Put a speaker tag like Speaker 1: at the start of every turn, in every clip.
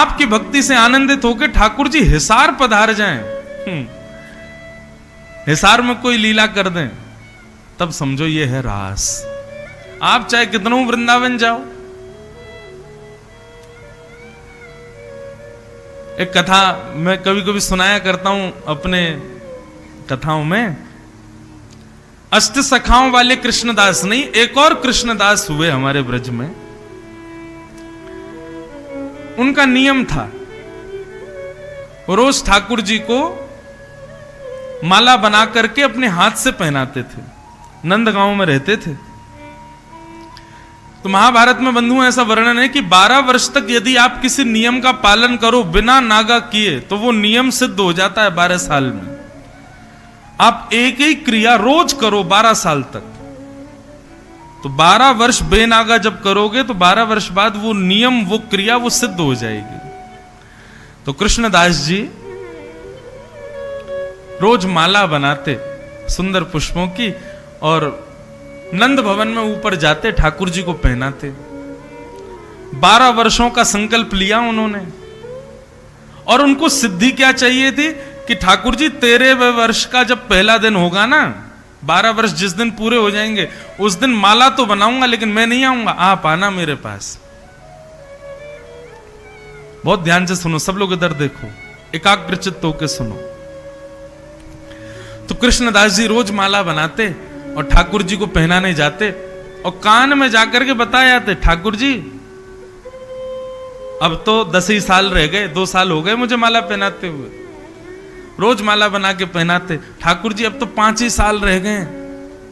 Speaker 1: आपकी भक्ति से आनंदित होकर ठाकुर जी हिसार पधार जाएं, हिसार में कोई लीला कर दें, तब समझो ये है रास। आप चाहे कितनों वृंदावन जाओ। एक कथा मैं कभी कभी सुनाया करता हूं अपने कथाओं में। अष्ट सखाओं वाले कृष्णदास नहीं, एक और कृष्णदास हुए हमारे ब्रज में। उनका नियम था, रोज ठाकुर जी को माला बना करके अपने हाथ से पहनाते थे। नंदगांव में रहते थे। तो महाभारत में बंधु ऐसा वर्णन है कि 12 वर्ष तक यदि आप किसी नियम का पालन करो बिना नागा किए, तो वो नियम सिद्ध हो जाता है 12 साल में। आप एक ही क्रिया रोज करो 12 साल तक, तो 12 वर्ष बेनागा जब करोगे तो 12 वर्ष बाद वो नियम, वो क्रिया, वो सिद्ध हो जाएगी। तो कृष्णदास जी रोज माला बनाते सुंदर पुष्पों की और नंद भवन में ऊपर जाते, ठाकुर जी को पहनाते। 12 वर्षों का संकल्प लिया उन्होंने। और उनको सिद्धि क्या चाहिए थी कि ठाकुर जी 13वें वर्ष का जब पहला दिन होगा ना, 12 वर्ष जिस दिन पूरे हो जाएंगे, उस दिन माला तो बनाऊंगा लेकिन मैं नहीं आऊंगा, आप आना मेरे पास। बहुत ध्यान से सुनो, सब लोग इधर देखो, एकाग्रचित्त होकर सुनो। तो कृष्णदास जी रोज माला बनाते और ठाकुर जी को पहनाने जाते और कान में जाकर के बताए जाते, ठाकुर जी अब तो 10 ही साल रह गए, 2 साल हो गए मुझे माला पहनाते हुए। रोज माला बना के पहनाते, ठाकुर जी अब तो 5 ही साल रह गए,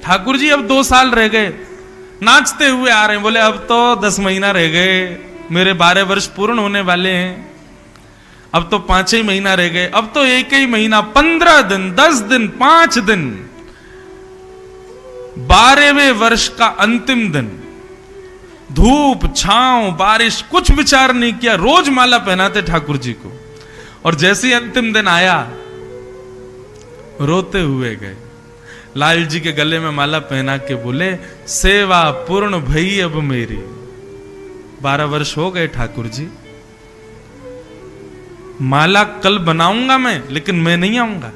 Speaker 1: ठाकुर जी अब 2 साल रह गए। नाचते हुए आ रहे हैं, बोले अब तो 10 महीना रह गए, मेरे 12 वर्ष पूर्ण होने वाले हैं, अब तो 5 ही महीना रह गए, अब तो 1 ही महीना, 15 दिन, 10 दिन, 5 दिन, 12वें वर्ष का अंतिम दिन। धूप छांव बारिश कुछ विचार नहीं किया, रोज माला पहनाते ठाकुर जी को। और जैसे ही अंतिम दिन आया, रोते हुए गए, लाल जी के गले में माला पहना के बोले, सेवा पूर्ण भई अब मेरी। 12 वर्ष हो गए ठाकुर जी, माला कल बनाऊंगा मैं, लेकिन मैं नहीं आऊंगा,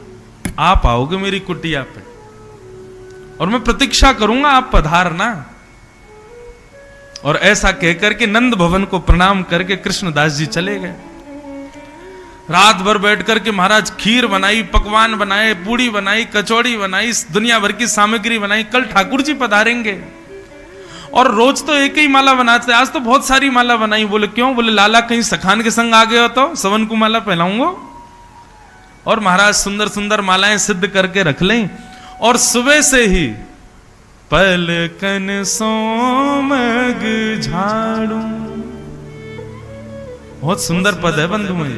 Speaker 1: आप आओगे मेरी कुटिया पे और मैं प्रतीक्षा करूंगा, आप पधारना। और ऐसा कहकर के नंद भवन को प्रणाम करके कृष्णदास जी चले गए। रात भर बैठ करके महाराज खीर बनाई, पकवान बनाए, पूड़ी बनाई, कचौड़ी बनाई, दुनिया भर की सामग्री बनाई, कल ठाकुर जी पधारेंगे। और रोज तो एक ही माला बनाते, आज तो बहुत सारी माला बनाई। बोले क्यों? बोले लाला कहीं सखान के संग आ गए हो तो सवन को माला पहनाऊंगा। और महाराज सुंदर सुंदर मालाएं सिद्ध करके रख लें। और सुबह से ही पलकन सोमग झाड़ू, बहुत सुंदर पद है बंधु में।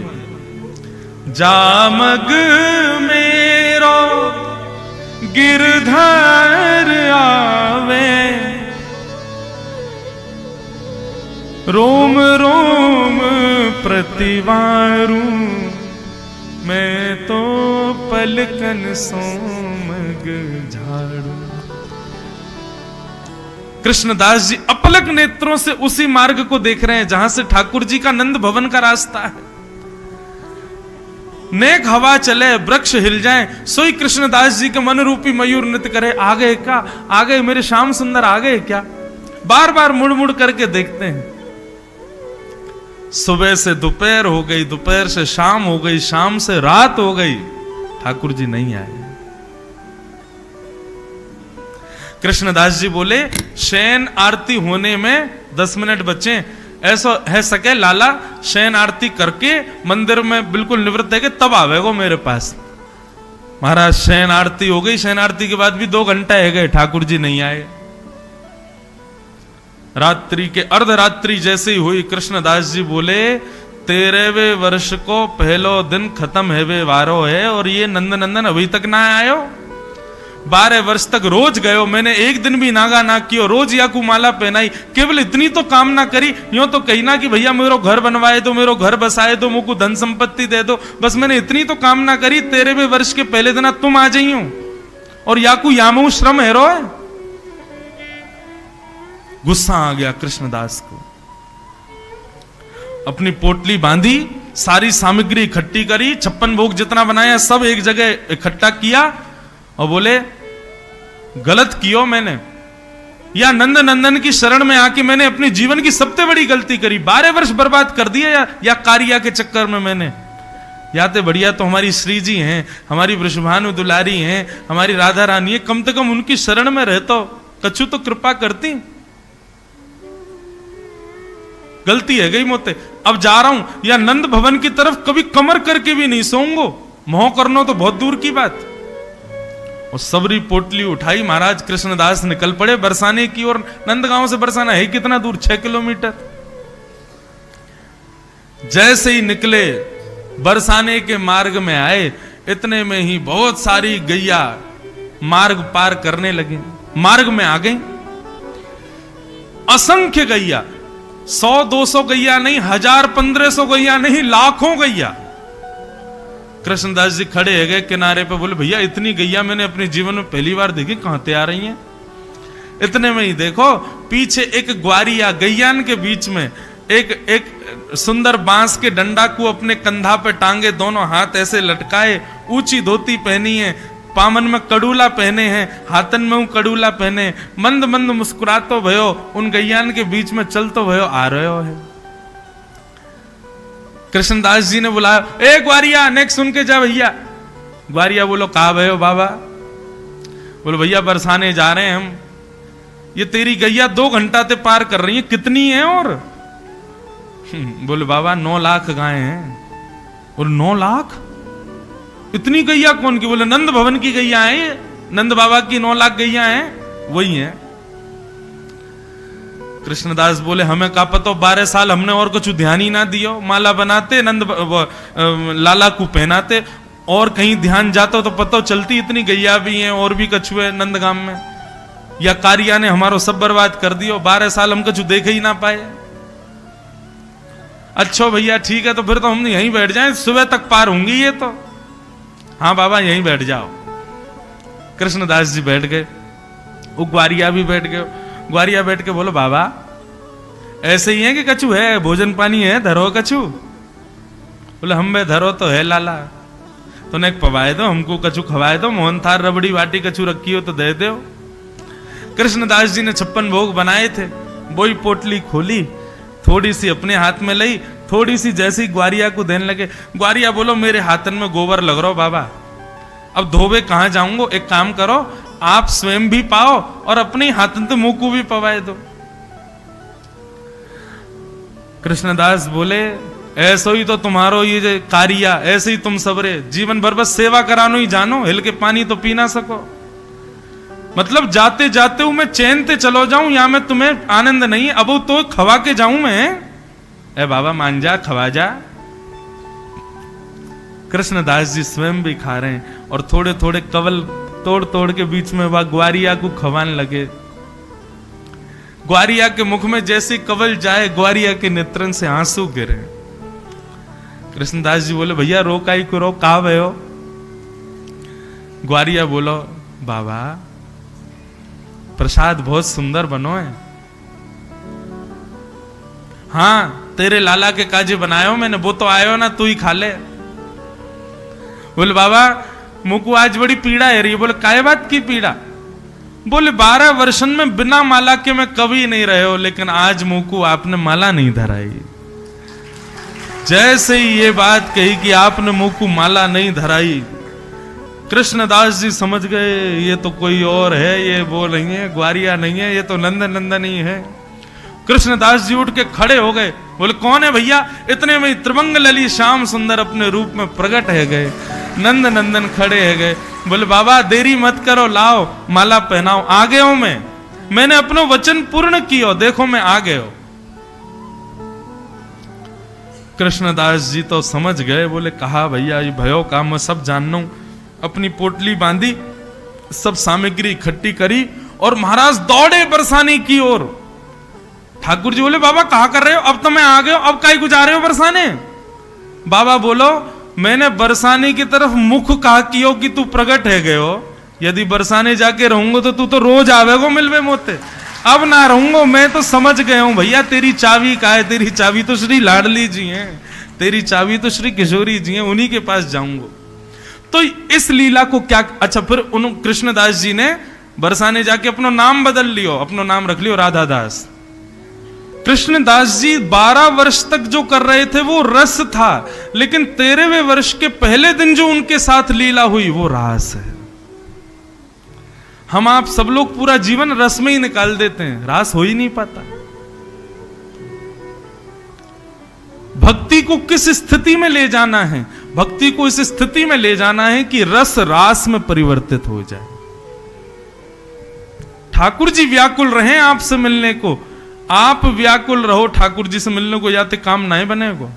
Speaker 1: जामग मेरो गिरधर आवे, रोम रोम प्रतिवारू, मैं तो पलकन सोमग झाड़ू। कृष्णदास जी अपलक नेत्रों से उसी मार्ग को देख रहे हैं जहां से ठाकुर जी का नंद भवन का रास्ता है। नेक हवा चले, वृक्ष हिल जाए, सोई कृष्णदास जी के मन रूपी मयूर नृत्य करे। आ गए क्या? आ गए मेरे श्याम सुंदर, आ गए क्या? बार बार मुड़ मुड़ करके देखते हैं। सुबह से दोपहर हो गई, दोपहर से शाम हो गई, शाम से रात हो गई, ठाकुर जी नहीं आए। कृष्णदास जी बोले, शयन आरती होने में 10 मिनट बचे, ऐसा है सके लाला शयन आरती करके मंदिर में बिल्कुल निवृत्त है कि तब आवेगो मेरे पास। महाराज शयन आरती हो गई, शयन आरती के बाद भी 2 घंटा है गए, ठाकुर जी नहीं आए। रात्रि के अर्धरात्रि जैसे ही हुई, कृष्णदास जी बोले, 13वें वर्ष को पहलो दिन खत्म है वे वारो है, और ये नंद नंदन अभी तक ना आयो। 12 वर्ष तक रोज गयो, मैंने एक दिन भी नागा ना कियो, रोज या को माला पहनाई, केवल इतनी तो कामना करी, यूं तो कही ना कि भैया मेरो घर बनवाए दो, मेरो घर बसाए दो, मुझको धन संपत्ति दे दो, बस मैंने इतनी तो कामना करी, 13वें वर्ष के पहले दिन तुम आ जाइयो, और याकू यामू श्रम है रो। गुस्सा आ गया कृष्णदास को। अपनी पोटली बांधी, सारी सामग्री इकट्ठी करी, 56 भोग जितना बनाया सब एक जगह इकट्ठा किया और बोले गलत कियो मैंने, या नंद नंदन की शरण में आके मैंने अपने जीवन की सबसे बड़ी गलती करी, 12 वर्ष बर्बाद कर दिए या कारिया के चक्कर में मैंने। या तो बढ़िया तो हमारी श्री जी हैं, हमारी वृषभानु दुलारी हैं, हमारी राधा रानी है, कम से कम उनकी शरण में रहतो, कछु तो कृपा करती। गलती है गई मोते, अब जा रहा हूं, या नंद भवन की तरफ कभी कमर करके भी नहीं सोऊंगो, मोह करना तो बहुत दूर की बात। और सबरी पोटली उठाई, महाराज कृष्णदास निकल पड़े बरसाने की ओर। नंदगांव से बरसाना है कितना दूर, 6 किलोमीटर। जैसे ही निकले बरसाने के मार्ग में आए, इतने में ही बहुत सारी गैया मार्ग पार करने लगे, मार्ग में आ गई। असंख्य गैया, 100-200 गैया नहीं, 1000-1500 गैया नहीं, लाखों गैया। कृष्णदास जी खड़े है गए किनारे पे, बोले भैया इतनी गैया मैंने अपने जीवन में पहली बार देखी, कहां से आ रही हैं? इतने में ही देखो पीछे एक ग्वारिया, गैयान के बीच में एक सुंदर बांस के डंडा को अपने कंधा पे टांगे, दोनों हाथ ऐसे लटकाए, ऊंची धोती पहनी है, पामन में कड़ूला पहने हैं, हाथन में कड़ूला पहने, मंद मंद मुस्कुरातो भयो उन गैयान के बीच में चलतो भयो आ रहे हो है। कृष्णदास जी ने बुलाया, ए ग्वारिया नेक्स्ट सुन के जा भैया। ग्वारिया बोलो कहा भयो बाबा? बोलो भैया बरसाने जा रहे हैं हम। ये तेरी गैया 2 घंटा से पार कर रही है, कितनी है? और बोले बाबा 9 लाख गाय हैं। और 9 लाख? इतनी गैया कौन की? बोले नंद भवन की गैया है, नंद बाबा की 9 लाख गैया हैं, वही हैं। कृष्णदास बोले हमें का पता, 12 साल हमने और कुछ ध्यान ही ना दियो, माला बनाते नंद लाला को पहनाते, और कहीं ध्यान जाता तो पता चलती इतनी गैया भी हैं और भी कछुए नंदगाम में, या कारिया ने हमारो सब बर्बाद कर दियो, 12 साल हम कछु देख ही ना पाए। अच्छा भैया ठीक है, तो फिर तो हम यहीं बैठ जाएं, सुबह तक पार होंगी ये तो। हाँ बाबा यहीं बैठ जाओ। कृष्णदास जी बैठ गए, वो ग्वारिया भी बैठ गए। ग्वारिया बैठ के बोलो बाबा ऐसे ही है कि कछु है, भोजन पानी है, धरो कछु? बोले हम बे धरो तो है लाला, तो ने पवाए दो, हमको कछु खवाए दो, मोहन थार रबड़ी बाटी कछु रखी हो तो दे दो। कृष्णदास जी ने 56 भोग बनाए थे, वही पोटली खोली, थोड़ी सी अपने हाथ में ली, थोड़ी सी जैसी ग्वारिया को देने लगे। ग्वारिया बोलो मेरे हाथन में गोबर लग रहा हो बाबा, अब धोबे कहां जाऊंगो, एक काम करो आप स्वयं भी पाओ और अपने हाथन तो मुंह को भी पवाए दो। कृष्णदास बोले ऐसो ही तो तुम्हारो ये कारिया, ऐसे ही तुम सबरे जीवन भर बस सेवा करानो ही जानो, हिल के पानी तो पी ना सको। मतलब जाते जाते हूं मैं चैन ते चलो जाऊं, या मैं तुम्हें आनंद नहीं, अब तो खवा के जाऊं मैं। ए बाबा मान जा, खवा जा। कृष्णदास जी स्वयं भी खा रहे हैं और थोड़े थोड़े कवल तोड़ तोड़ के बीच में वह ग्वारिया को खवाने लगे। ग्वारिया के मुख में जैसे कवल जाए, ग्वारिया के नेत्रन से आंसू गिरे। कृष्णदास जी बोले भैया रोकाई को रो, कहा भयो? ग्वारिया बोलो बाबा प्रसाद बहुत सुंदर बनो है। हाँ तेरे लाला के काजे बनायो मैंने, वो तो आयो ना, तू ही खा ले। बोले बाबा मुझको आज बड़ी पीड़ा है रही। बोले काय बात की पीड़ा? बोले 12 वर्षन में बिना माला के मैं कभी नहीं रहे हो, लेकिन आज मुझको आपने माला नहीं धराई। जैसे ही ये बात कही कि आपने मुझको माला नहीं धराई, कृष्णदास जी समझ गए ये तो कोई और है, ये वो नहीं है, ग्वारिया नहीं है, ये तो नंदन नंदन ही है। कृष्णदास जी उठ के खड़े हो गए, बोले कौन है भैया? इतने में त्रिभंग लली श्याम सुंदर अपने रूप में प्रकट है गए, नंद नंदन खड़े है गए। बोले बाबा देरी मत करो, लाओ माला पहनाओ। आ गए हो मैंने अपनो वचन पूर्ण कियो, देखो मैं आ गए हो। कृष्णदास जी तो समझ गए, बोले कहा भैया ये भयो काम मैं सब जानना हूं। अपनी पोटली बांधी, सब सामग्री इकट्ठी करी और महाराज दौड़े बरसाने की ओर। ठाकुर जी बोले बाबा कहा कर रहे हो? अब तो मैं आ गए हो, अब काहे को जा रहे हो बरसाने? बाबा बोलो मैंने बरसाने की तरफ मुख कहा कियो कि तू प्रकट है गए हो, यदि बरसाने जाके रहूंगा तो तू तो रोज आवेगो मिलवे मोते, अब ना रहूंगा, मैं तो समझ गया हूं भैया तेरी चाबी का है, तेरी चाबी तो श्री लाडली जी हैं, तेरी चाबी तो श्री किशोरी जी हैं, उन्हीं के पास जाऊंगा। तो इस लीला को क्या, अच्छा फिर उन कृष्णदास जी ने बरसाने जाके अपना नाम बदल लियो, अपना नाम रख लियो राधादास। कृष्णदास जी 12 वर्ष तक जो कर रहे थे वो रस था, लेकिन 13वें वर्ष के पहले दिन जो उनके साथ लीला हुई वो रास है। हम आप सब लोग पूरा जीवन रस में ही निकाल देते हैं, रास हो ही नहीं पाता। भक्ति को किस स्थिति में ले जाना है? भक्ति को इस स्थिति में ले जाना है कि रस रास में परिवर्तित हो जाए। ठाकुर जी व्याकुल रहे आपसे मिलने को, आप व्याकुल रहो ठाकुर जी से मिलने को, जाते काम नहीं बनेगा।